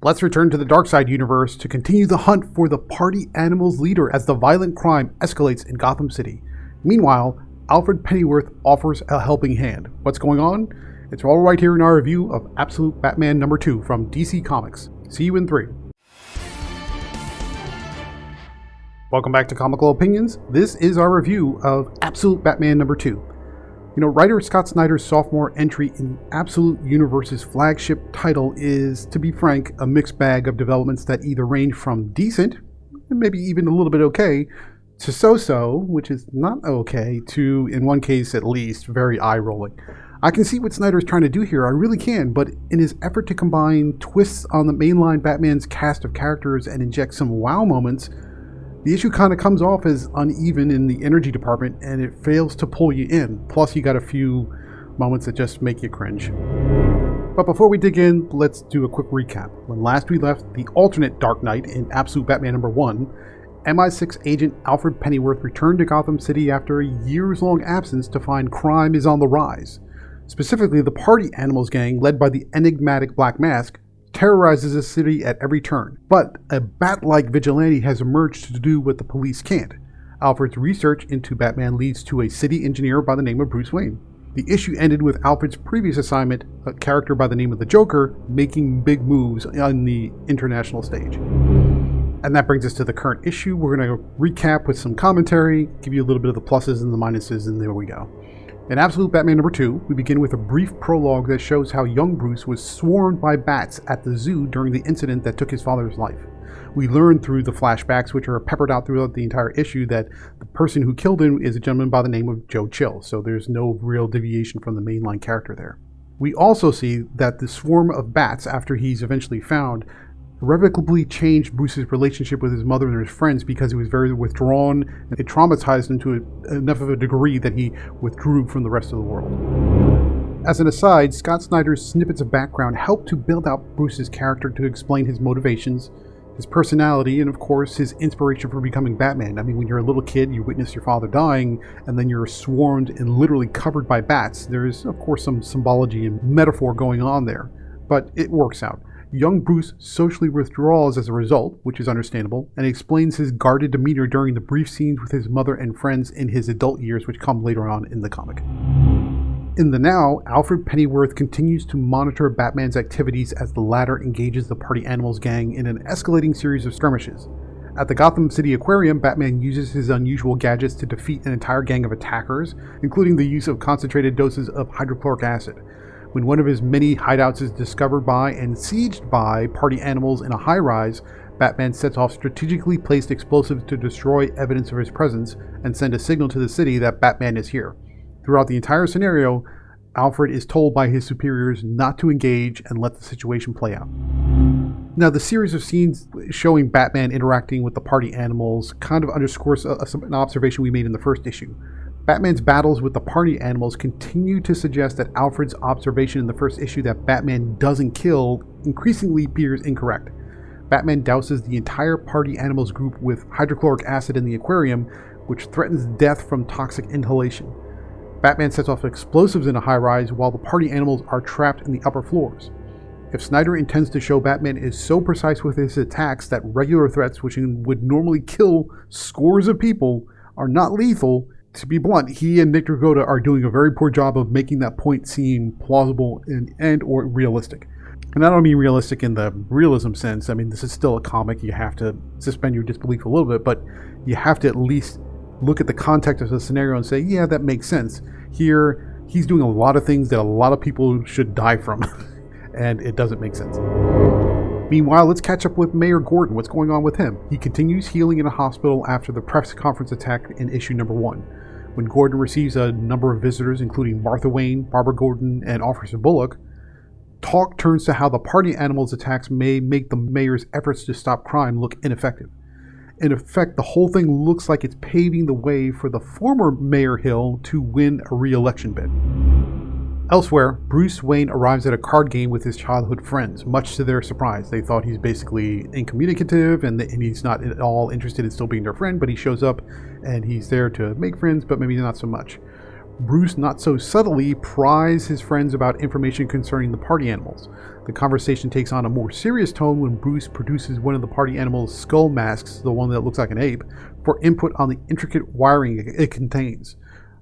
Let's return to the Darkside universe to continue the hunt for the party animal's leader as the violent crime escalates in Gotham City. Meanwhile, Alfred Pennyworth offers a helping hand. What's going on? It's all right here in our review of Absolute Batman number 2 from DC Comics. See you in 3. Welcome back to Comical Opinions. This is our review of Absolute Batman number 2. Writer Scott Snyder's sophomore entry in the Absolute Universe's flagship title is, to be frank, a mixed bag of developments that either range from decent, and maybe even a little bit okay, to so-so, which is not okay, to, in one case at least, very eye-rolling. I can see what Snyder's trying to do here, I really can, but in his effort to combine twists on the mainline Batman's cast of characters and inject some wow moments, the issue kind of comes off as uneven in the energy department, and it fails to pull you in. Plus, you got a few moments that just make you cringe. But before we dig in, let's do a quick recap. When last we left the alternate Dark Knight in Absolute Batman number 1, MI6 agent Alfred Pennyworth returned to Gotham City after a years-long absence to find crime is on the rise. Specifically, the Party Animals gang, led by the enigmatic Black Mask, terrorizes the city at every turn, but a bat-like vigilante has emerged to do what the police can't. Alfred's research into Batman leads to a city engineer by the name of Bruce Wayne. The issue ended with Alfred's previous assignment, a character by the name of the Joker, making big moves on the international stage. And that brings us to the current issue. We're going to recap with some commentary, give you a little bit of the pluses and the minuses, and there we go. In Absolute Batman number 2, we begin with a brief prologue that shows how young Bruce was swarmed by bats at the zoo during the incident that took his father's life. We learn through the flashbacks, which are peppered out throughout the entire issue, that the person who killed him is a gentleman by the name of Joe Chill, so there's no real deviation from the mainline character there. We also see that the swarm of bats, after he's eventually found, irrevocably changed Bruce's relationship with his mother and his friends because he was very withdrawn, and it traumatized him to enough of a degree that he withdrew from the rest of the world. As an aside, Scott Snyder's snippets of background help to build out Bruce's character to explain his motivations, his personality, and of course his inspiration for becoming Batman. I mean, when you're a little kid, you witness your father dying, and then you're swarmed and literally covered by bats. There is, of course, some symbology and metaphor going on there, but it works out. Young Bruce socially withdraws as a result, which is understandable, and explains his guarded demeanor during the brief scenes with his mother and friends in his adult years, which come later on in the comic. In the now, Alfred Pennyworth continues to monitor Batman's activities as the latter engages the Party Animals gang in an escalating series of skirmishes. At the Gotham City Aquarium, Batman uses his unusual gadgets to defeat an entire gang of attackers, including the use of concentrated doses of hydrochloric acid. When one of his many hideouts is discovered by and sieged by party animals in a high-rise, Batman sets off strategically placed explosives to destroy evidence of his presence and send a signal to the city that Batman is here. Throughout the entire scenario, Alfred is told by his superiors not to engage and let the situation play out. Now, the series of scenes showing Batman interacting with the party animals kind of underscores an observation we made in the first issue. Batman's battles with the party animals continue to suggest that Alfred's observation in the first issue that Batman doesn't kill increasingly appears incorrect. Batman douses the entire party animals group with hydrochloric acid in the aquarium, which threatens death from toxic inhalation. Batman sets off explosives in a high-rise while the party animals are trapped in the upper floors. If Snyder intends to show Batman is so precise with his attacks that regular threats, which would normally kill scores of people, are not lethal, to be blunt, he and Nick Dragotta are doing a very poor job of making that point seem plausible and or realistic. And I don't mean realistic in the realism sense. I mean, this is still a comic. You have to suspend your disbelief a little bit, but you have to at least look at the context of the scenario and say, yeah, that makes sense. Here, he's doing a lot of things that a lot of people should die from, and it doesn't make sense. Meanwhile, let's catch up with Mayor Gordon. What's going on with him? He continues healing in a hospital after the press conference attack in issue number 1. When Gordon receives a number of visitors, including Martha Wayne, Barbara Gordon, and Officer Bullock, talk turns to how the party animals' attacks may make the mayor's efforts to stop crime look ineffective. In effect, the whole thing looks like it's paving the way for the former Mayor Hill to win a re-election bid. Elsewhere, Bruce Wayne arrives at a card game with his childhood friends. Much to their surprise, they thought he's basically incommunicative and he's not at all interested in still being their friend, but he shows up and he's there to make friends, but maybe not so much. Bruce, not so subtly, pries his friends about information concerning the party animals. The conversation takes on a more serious tone when Bruce produces one of the party animals' skull masks, the one that looks like an ape, for input on the intricate wiring it contains.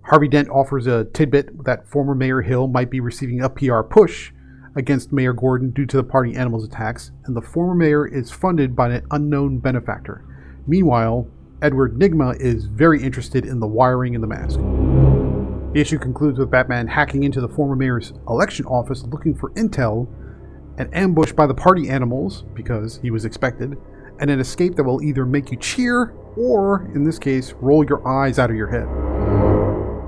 Harvey Dent offers a tidbit that former Mayor Hill might be receiving a PR push against Mayor Gordon due to the party animals' attacks, and the former mayor is funded by an unknown benefactor. Meanwhile, Edward Nygma is very interested in the wiring in the mask. The issue concludes with Batman hacking into the former mayor's election office looking for intel, an ambush by the party animals, because he was expected, and an escape that will either make you cheer or, in this case, roll your eyes out of your head.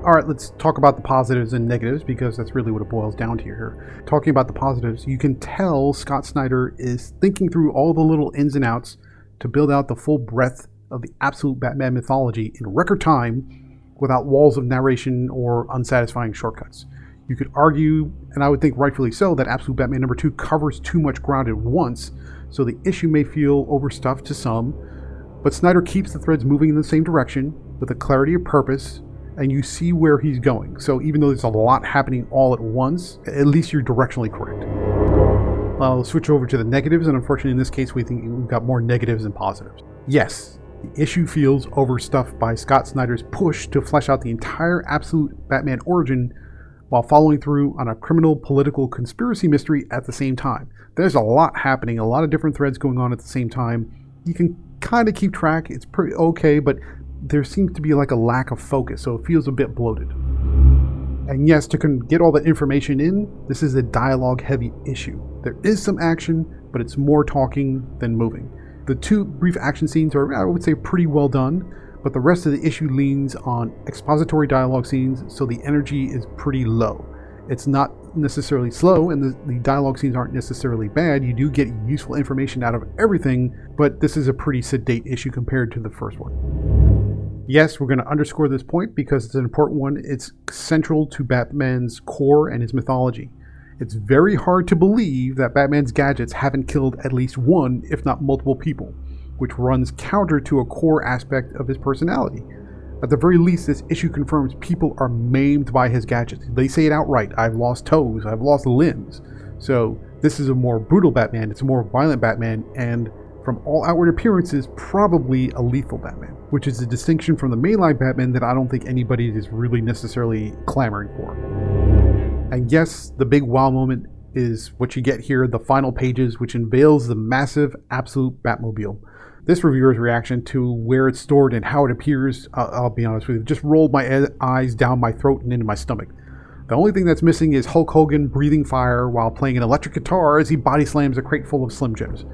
Alright, let's talk about the positives and negatives, because that's really what it boils down to here. Talking about the positives, you can tell Scott Snyder is thinking through all the little ins and outs to build out the full breadth of the absolute Batman mythology in record time without walls of narration or unsatisfying shortcuts. You could argue, and I would think rightfully so, that Absolute Batman number 2 covers too much ground at once, so the issue may feel overstuffed to some, but Snyder keeps the threads moving in the same direction with a clarity of purpose, and you see where he's going. So even though there's a lot happening all at once, at least you're directionally correct. I'll switch over to the negatives, and unfortunately in this case we think we've got more negatives than positives. Yes, the issue feels overstuffed by Scott Snyder's push to flesh out the entire Absolute Batman origin while following through on a criminal political conspiracy mystery at the same time. There's a lot happening, a lot of different threads going on at the same time. You can kind of keep track, it's pretty okay, but there seems to be like a lack of focus, so it feels a bit bloated. And yes, to get all that information in, this is a dialogue-heavy issue. There is some action, but it's more talking than moving. The two brief action scenes are, I would say, pretty well done, but the rest of the issue leans on expository dialogue scenes, so the energy is pretty low. It's not necessarily slow, and the dialogue scenes aren't necessarily bad. You do get useful information out of everything, but this is a pretty sedate issue compared to the first one. Yes, we're going to underscore this point because it's an important one. It's central to Batman's core and his mythology. It's very hard to believe that Batman's gadgets haven't killed at least one, if not multiple people, which runs counter to a core aspect of his personality. At the very least, this issue confirms people are maimed by his gadgets. They say it outright: I've lost toes, I've lost limbs. So this is a more brutal Batman, it's a more violent Batman, and from all outward appearances, probably a lethal Batman, which is a distinction from the mainline Batman that I don't think anybody is really necessarily clamoring for. And yes, the big wow moment is what you get here, the final pages, which unveils the massive Absolute Batmobile. This reviewer's reaction to where it's stored and how it appears, I'll be honest with you, just rolled my eyes down my throat and into my stomach. The only thing that's missing is Hulk Hogan breathing fire while playing an electric guitar as he body slams a crate full of Slim Jims.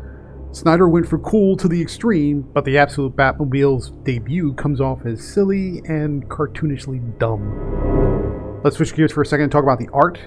Snyder went for cool to the extreme, but the Absolute Batmobile's debut comes off as silly and cartoonishly dumb. Let's switch gears for a second and talk about the art.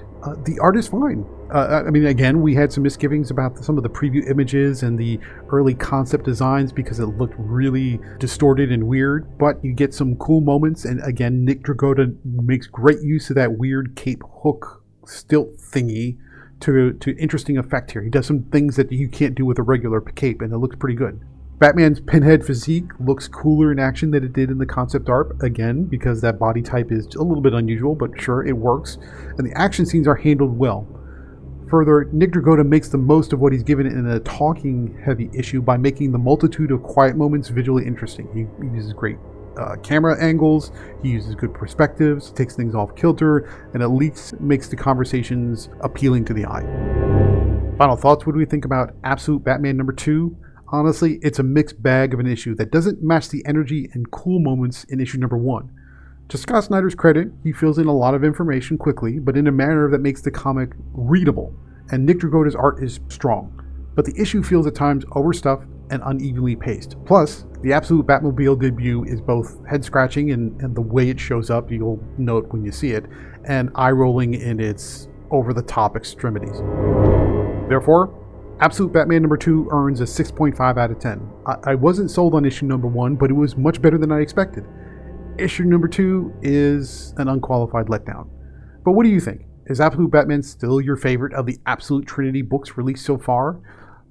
The art is fine. I mean, again, we had some misgivings about some of the preview images and the early concept designs because it looked really distorted and weird, but you get some cool moments, and again, Nick Dragotta makes great use of that weird cape hook stilt thingy to interesting effect here. He does some things that you can't do with a regular cape, and it looks pretty good. Batman's pinhead physique looks cooler in action than it did in the concept art, again, because that body type is a little bit unusual, but sure, it works. And the action scenes are handled well. Further, Nick Dragotta makes the most of what he's given in a talking-heavy issue by making the multitude of quiet moments visually interesting. He uses great camera angles, he uses good perspectives, takes things off kilter, and at least makes the conversations appealing to the eye. Final thoughts, what do we think about Absolute Batman number 2? Honestly, it's a mixed bag of an issue that doesn't match the energy and cool moments in issue number 1. To Scott Snyder's credit, he fills in a lot of information quickly, but in a manner that makes the comic readable, and Nick Dragotta's art is strong. But the issue feels at times overstuffed and unevenly paced. Plus, the Absolute Batmobile debut is both head-scratching and the way it shows up, you'll note when you see it, and eye-rolling in its over-the-top extremities. Therefore, Absolute Batman number 2 earns a 6.5 out of 10. I wasn't sold on issue number 1, but it was much better than I expected. Issue number 2 is an unqualified letdown. But what do you think? Is Absolute Batman still your favorite of the Absolute Trinity books released so far?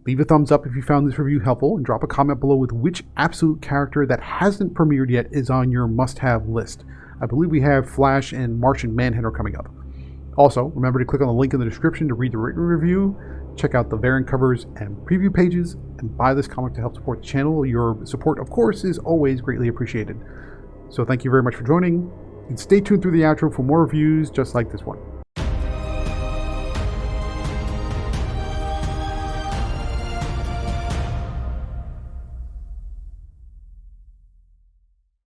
Leave a thumbs up if you found this review helpful, and drop a comment below with which Absolute character that hasn't premiered yet is on your must-have list. I believe we have Flash and Martian Manhunter coming up. Also, remember to click on the link in the description to read the written review, check out the variant covers and preview pages, and buy this comic to help support the channel. Your support, of course, is always greatly appreciated. So thank you very much for joining, and stay tuned through the outro for more reviews just like this one.